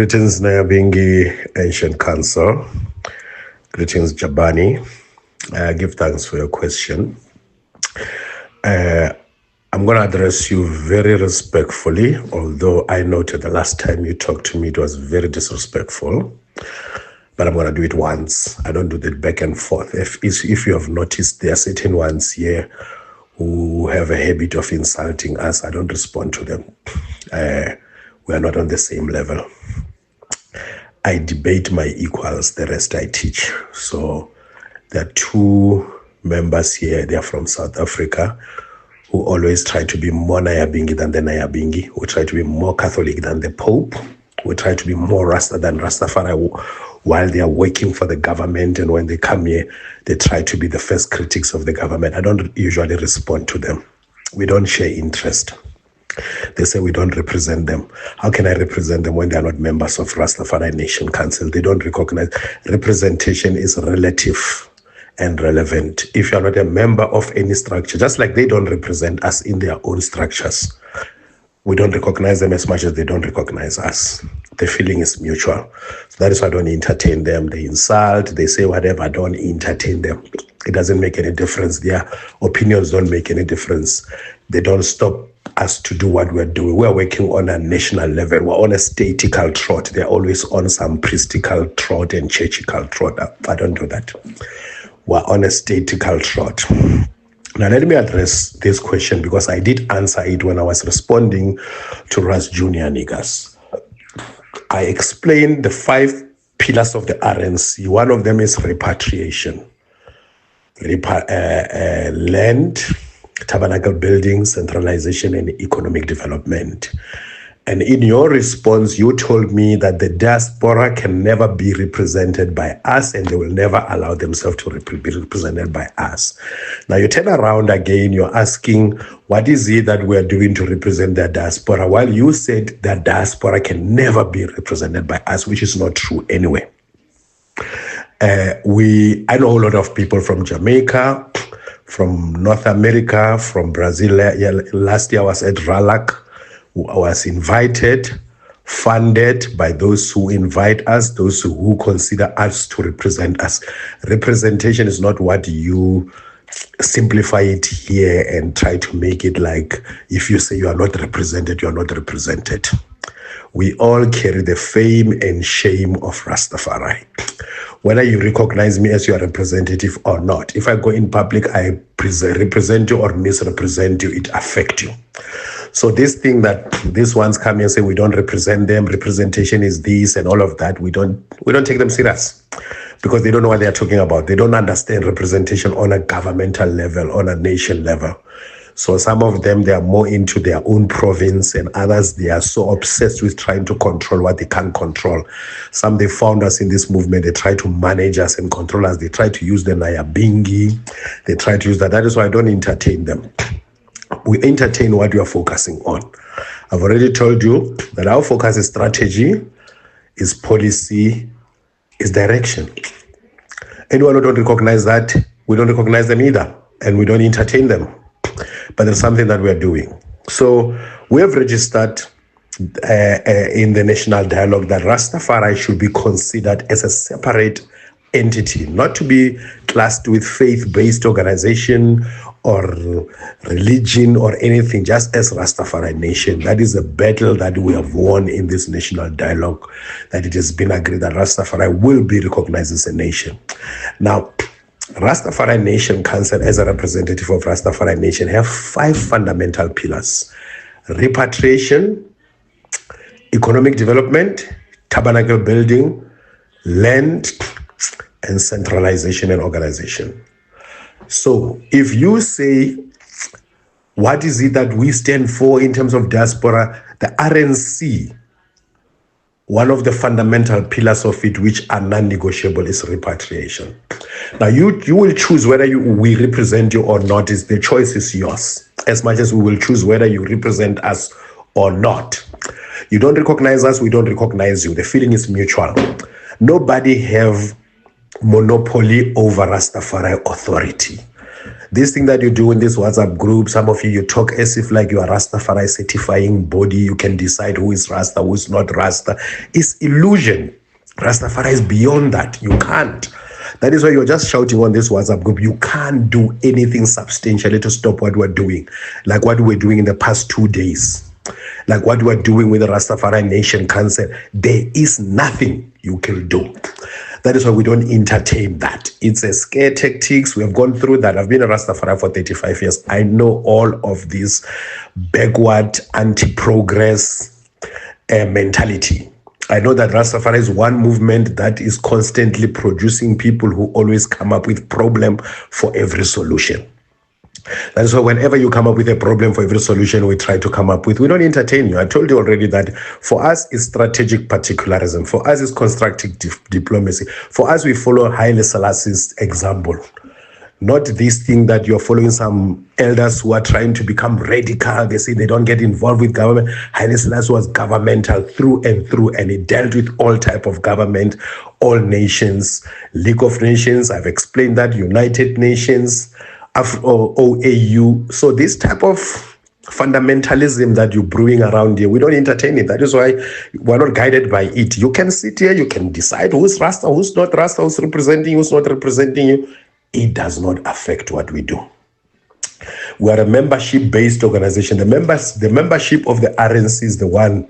Greetings, Nyabingi Ancient Council. Greetings, Jabani. Give thanks for your question. I'm going to address you very respectfully, although I noted the last time you talked to me, it was very disrespectful. But I'm going to do it once. I don't do that back and forth. If you have noticed, there are certain ones here who have a habit of insulting us. I don't respond to them. We are not on the same level. I debate my equals, the rest I teach. So there are two members here, they are from South Africa, who always try to be more Nyabingi than the Nyabingi, who try to be more Catholic than the Pope, who try to be more Rasta than Rastafari while they are working for the government, and when they come here, they try to be the first critics of the government. I don't usually respond to them. We don't share interest. They say we don't represent them. How can I represent them when they are not members of Rastafari Nation Council? They don't recognize. Representation is relative and relevant. If you are not a member of any structure, just like they don't represent us in their own structures, we don't recognize them as much as they don't recognize us. The feeling is mutual. So that is why I don't entertain them. They insult, they say whatever, I don't entertain them. It doesn't make any difference. Their opinions don't make any difference. They don't stop us to do what we're doing. We're working on a national level. We're on a statical trot. They're always on some priestical trot and churchical trot. I don't do that. We're on a statical trot. Now, let me address this question because I did answer it when I was responding to Ras Junior Niggas. I explained the 5 pillars of the RNC. One of them is repatriation. Land, tabernacle building, centralization, and economic development. And in your response, you told me that the diaspora can never be represented by us and they will never allow themselves to be represented by us. Now you turn around again, you're asking, what is it that we're doing to represent the diaspora? While you said that diaspora can never be represented by us, which is not true anyway. I know a lot of people from Jamaica, from North America, from Brazil. Last year I was at RALAC. I was invited, funded by those who invite us, those who consider us to represent us. Representation is not what you simplify it here and try to make it like if you say you are not represented, you are not represented. We all carry the fame and shame of Rastafari. Whether you recognize me as your representative or not, if I go in public, I represent you or misrepresent you, it affects you. So this thing that these ones come here and say we don't represent them, representation is this and all of that, we don't take them serious because they don't know what they are talking about. They don't understand representation on a governmental level, on a nation level. So some of them, they are more into their own province, and others, they are so obsessed with trying to control what they can't control. Some, they found us in this movement, they try to manage us and control us. They try to use the Nyabingi. They try to use that. That is why I don't entertain them. We entertain what you are focusing on. I've already told you that our focus is strategy, is policy, is direction. Anyone who don't recognize that, we don't recognize them either, and we don't entertain them. But there's something that we're doing. So we have registered in the national dialogue that Rastafari should be considered as a separate entity, not to be classed with faith-based organization or religion or anything, just as Rastafari Nation. That is a battle that we have won in this national dialogue, that it has been agreed that Rastafari will be recognized as a nation. Now, Rastafari Nation Council, as a representative of Rastafari Nation, have 5 fundamental pillars: repatriation, economic development, tabernacle building, land, and centralization and organization. So if you say, what is it that we stand for in terms of diaspora, the RNC, one of the fundamental pillars of it, which are non-negotiable, is repatriation. Now, you will choose whether we represent you or not. The choice is yours, as much as we will choose whether you represent us or not. You don't recognize us, we don't recognize you. The feeling is mutual. Nobody have monopoly over Rastafari authority. This thing that you do in this WhatsApp group, some of you talk as if like you are Rastafari certifying body. You can decide who is Rasta, who is not Rasta. It's illusion. Rastafari is beyond that. You can't. That is why you're just shouting on this WhatsApp group. You can't do anything substantially to stop what we're doing, like what we're doing in the past 2 days. Like what we're doing with the Rastafari Nation Council. There is nothing you can do. That is why we don't entertain that. It's a scare tactics. We have gone through that. I've been a Rastafari for 35 years. I know all of this backward, anti-progress mentality. I know that Rastafari is one movement that is constantly producing people who always come up with problem for every solution. That is why whenever you come up with a problem for every solution we try to come up with, we don't entertain you. I told you already that for us it's strategic particularism. For us it's constructive diplomacy. For us we follow Haile Selassie's example. Not this thing that you're following some elders who are trying to become radical. They say they don't get involved with government. Haile Selassie was governmental through, and he dealt with all type of government, all nations, League of Nations. I've explained that, United Nations, OAU. So this type of fundamentalism that you're brewing around here, we don't entertain it. That is why we're not guided by it. You can sit here, you can decide who's Rasta, who's not Rasta, who's representing you, who's not representing you. It does not affect what we do. We are a membership-based organization. The membership of the RNC is the one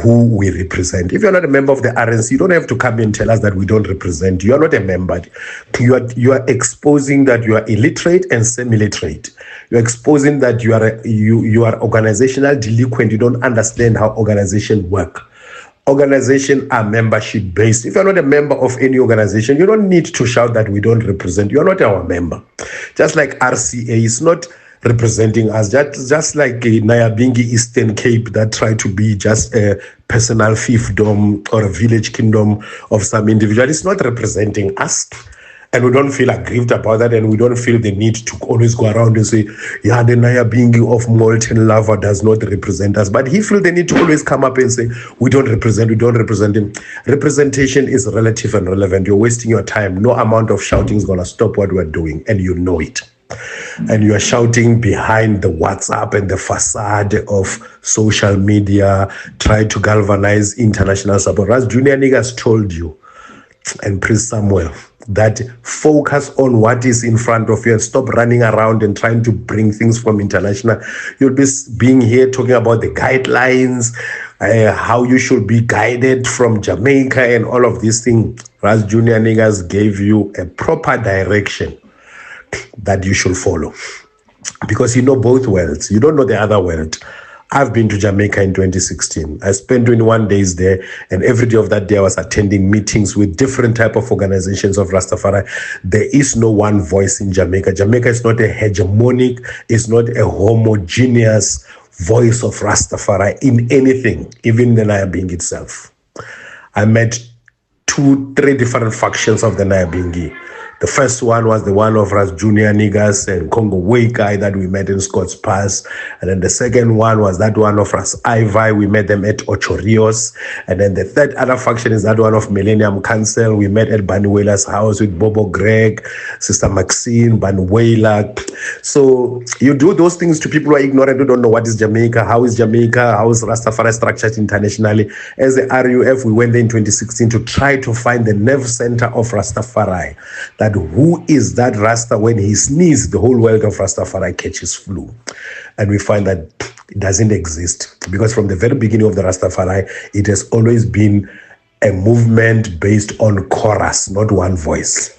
who we represent. If you're not a member of the RNC, you don't have to come and tell us that we don't represent you. You are not a member. You are exposing that you are illiterate and semi-literate. You're exposing that you are organizational delinquent. You don't understand how organizations work. Organizations are membership based. If you're not a member of any organization, you don't need to shout that we don't represent. You're not our member. Just like RCA is not representing us, just like Nyabingi Eastern Cape that try to be just a personal fiefdom or a village kingdom of some individual. It's not representing us. And we don't feel aggrieved about that, and we don't feel the need to always go around and say, yeah, the Nyabingi of Molten Lava does not represent us. But he feels the need to always come up and say, we don't represent him. Representation is relative and relevant. You're wasting your time. No amount of shouting is going to stop what we're doing, and you know it. And you are shouting behind the WhatsApp and the facade of social media, try to galvanize international support. As Junior Niggas told you, and Prince Samuel, that focus on what is in front of you and stop running around and trying to bring things from international. You'll be being here talking about the guidelines, how you should be guided from Jamaica and all of these things. Ras Junior Niggas gave you a proper direction that you should follow, because you know both worlds. You don't know the other world. I've been to Jamaica in 2016. I spent 21 days there, and every day of that day I was attending meetings with different type of organizations of Rastafari. There is no one voice in Jamaica. Jamaica is not a hegemonic, it's not a homogeneous voice of Rastafari in anything, even the Nyabingi itself. I met 2-3 different factions of the Nyabingi. The first one was the one of Ras Junior Niggas and Congo Weikai that we met in Scotts Pass. And then the second one was that one of Ras Ivai. We met them at Ocho Rios. And then the third other faction is that one of Millennium Council. We met at Banuela's house with Bobo Greg, Sister Maxine, Banuela. So you do those things to people who are ignorant, who don't know what is Jamaica, how is Rastafari structured internationally. As the RUF, we went there in 2016 to try to find the nerve center of Rastafari. That who is that Rasta? When he sneezes, the whole world of Rastafari catches flu. And we find that it doesn't exist, because from the very beginning of the Rastafari, it has always been a movement based on chorus, not one voice.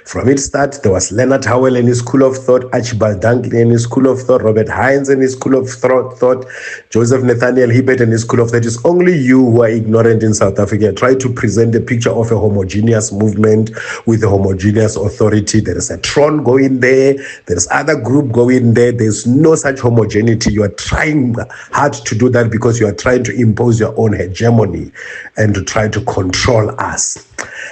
From its start, there was Leonard Howell and his school of thought, Archibald Dunkley and his school of thought, Robert Hines and his school of thought, Joseph Nathaniel Hibbert and his school of thought. It's only you who are ignorant in South Africa. Try to present a picture of a homogeneous movement with a homogeneous authority. There is a Tron going there. There's other group going there. There's no such homogeneity. You are trying hard to do that because you are trying to impose your own hegemony and to try to control us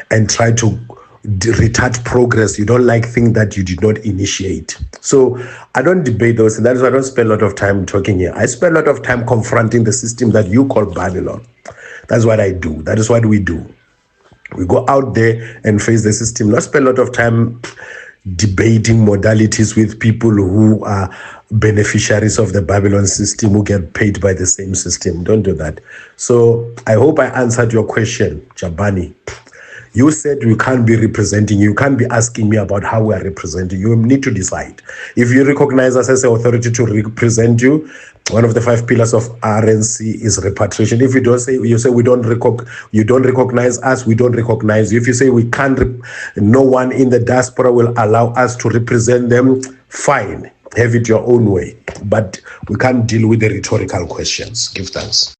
and try to retard progress. You don't like things that you did not initiate. So I don't debate those, and that is why I don't spend a lot of time talking here. I spend a lot of time confronting the system that you call Babylon. That's what I do. That is what we do. We go out there and face the system. Not spend a lot of time debating modalities with people who are beneficiaries of the Babylon system who get paid by the same system. Don't do that. So I hope I answered your question, Jabani. You said you can't be representing, you can't be asking me about how we are representing. You need to decide. If you recognize us as an authority to represent you, one of the 5 pillars of RNC is repatriation. If you don't say, you say you don't recognize us, we don't recognize you. If you say we can't, no one in the diaspora will allow us to represent them, fine, have it your own way. But we can't deal with the rhetorical questions. Give thanks.